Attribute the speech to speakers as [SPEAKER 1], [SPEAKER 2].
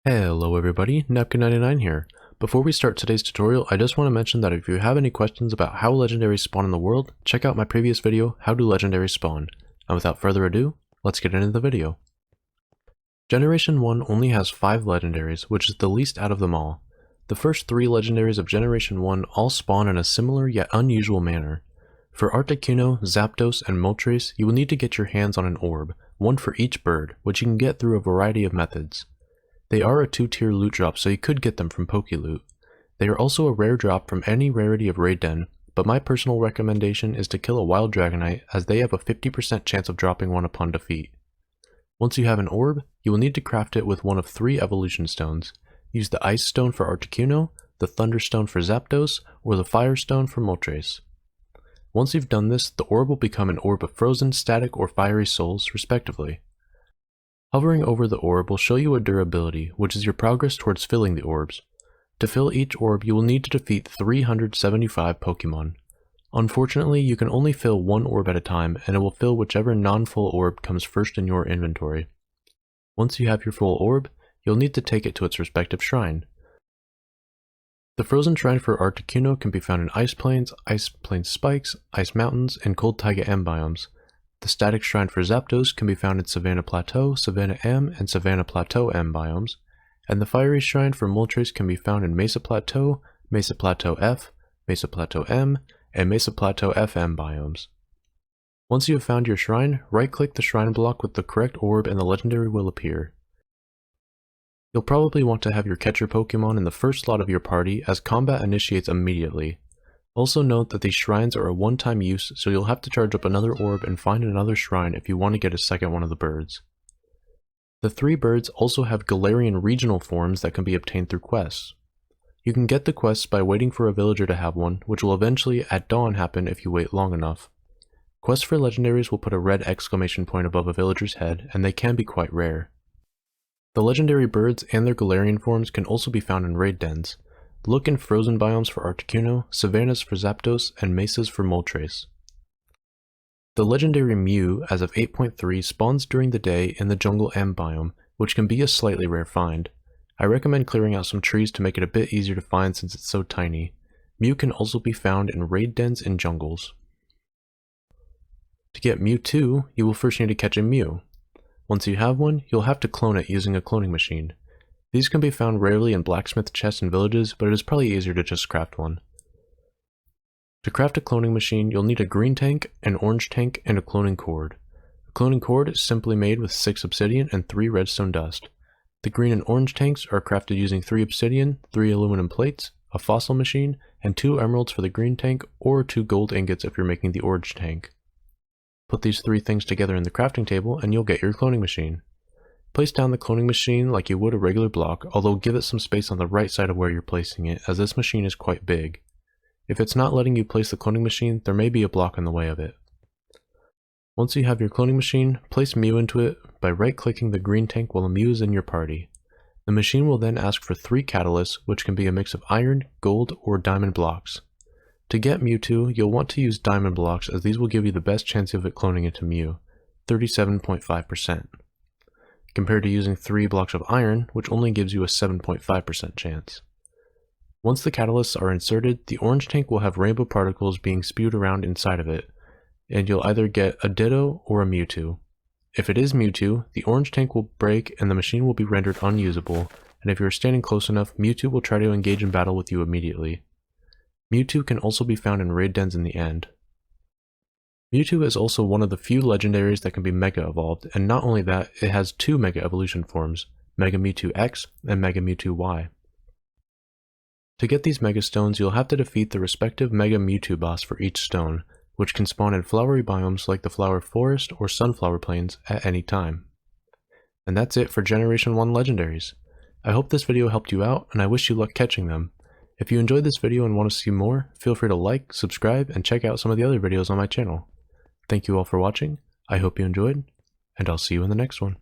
[SPEAKER 1] Hello everybody, Napkin99 here. Before we start today's tutorial, I just want to mention that if you have any questions about how legendaries spawn in the world, check out my previous video, How Do Legendaries Spawn? And without further ado, let's get into the video. Generation 1 only has 5 legendaries, which is the least out of them all. The first 3 legendaries of Generation 1 all spawn in a similar yet unusual manner. For Articuno, Zapdos, and Moltres, you will need to get your hands on an orb, one for each bird, which you can get through a variety of methods. They are a 2-tier loot drop, so you could get them from Pokeloot. They are also a rare drop from any rarity of Raid Den, but my personal recommendation is to kill a Wild Dragonite, as they have a 50% chance of dropping one upon defeat. Once you have an orb, you will need to craft it with one of 3 evolution stones. Use the Ice Stone for Articuno, the Thunder Stone for Zapdos, or the Fire Stone for Moltres. Once you've done this, the orb will become an orb of frozen, static, or fiery souls, respectively. Hovering over the orb will show you a durability, which is your progress towards filling the orbs. To fill each orb, you will need to defeat 375 Pokemon. Unfortunately, you can only fill one orb at a time, and it will fill whichever non-full orb comes first in your inventory. Once you have your full orb, you'll need to take it to its respective shrine. The frozen shrine for Articuno can be found in Ice Plains Spikes, Ice Mountains, and Cold Taiga M biomes. The static shrine for Zapdos can be found in Savannah Plateau, Savannah M, and Savannah Plateau M biomes, and the fiery shrine for Moltres can be found in Mesa Plateau F, Mesa Plateau M, and Mesa Plateau FM biomes. Once you have found your shrine, right-click the shrine block with the correct orb and the legendary will appear. You'll probably want to have your catcher Pokemon in the first slot of your party, as combat initiates immediately. Also note that these shrines are a one-time use, so you'll have to charge up another orb and find another shrine if you want to get a second one of the birds. The 3 birds also have Galarian regional forms that can be obtained through quests. You can get the quests by waiting for a villager to have one, which will eventually at dawn happen if you wait long enough. Quests for legendaries will put a red exclamation point above a villager's head, and they can be quite rare. The legendary birds and their Galarian forms can also be found in raid dens. Look in frozen biomes for Articuno, savannas for Zapdos, and mesas for Moltres. The legendary Mew, as of 8.3, spawns during the day in the Jungle M biome, which can be a slightly rare find. I recommend clearing out some trees to make it a bit easier to find since it's so tiny. Mew can also be found in raid dens and jungles. To get Mewtwo, you will first need to catch a Mew. Once you have one, you'll have to clone it using a cloning machine. These can be found rarely in blacksmith chests and villages, but it is probably easier to just craft one. To craft a cloning machine, you'll need a green tank, an orange tank, and a cloning cord. A cloning cord is simply made with 6 obsidian and 3 redstone dust. The green and orange tanks are crafted using 3 obsidian, 3 aluminum plates, a fossil machine, and 2 emeralds for the green tank, or 2 gold ingots if you're making the orange tank. Put these 3 things together in the crafting table and you'll get your cloning machine. Place down the cloning machine like you would a regular block, although give it some space on the right side of where you're placing it, as this machine is quite big. If it's not letting you place the cloning machine, there may be a block in the way of it. Once you have your cloning machine, place Mew into it by right-clicking the green tank while a Mew is in your party. The machine will then ask for 3 catalysts, which can be a mix of iron, gold, or diamond blocks. To get Mewtwo, you'll want to use diamond blocks, as these will give you the best chance of it cloning into Mew, 37.5%. compared to using 3 blocks of iron, which only gives you a 7.5% chance. Once the catalysts are inserted, the orange tank will have rainbow particles being spewed around inside of it, and you'll either get a Ditto or a Mewtwo. If it is Mewtwo, the orange tank will break and the machine will be rendered unusable, and if you're standing close enough, Mewtwo will try to engage in battle with you immediately. Mewtwo can also be found in raid dens in the end. Mewtwo is also one of the few legendaries that can be Mega Evolved, and not only that, it has 2 Mega Evolution forms, Mega Mewtwo X and Mega Mewtwo Y. To get these Mega Stones, you'll have to defeat the respective Mega Mewtwo boss for each stone, which can spawn in flowery biomes like the Flower Forest or Sunflower Plains at any time. And that's it for Generation 1 legendaries. I hope this video helped you out, and I wish you luck catching them. If you enjoyed this video and want to see more, feel free to like, subscribe, and check out some of the other videos on my channel. Thank you all for watching, I hope you enjoyed, and I'll see you in the next one.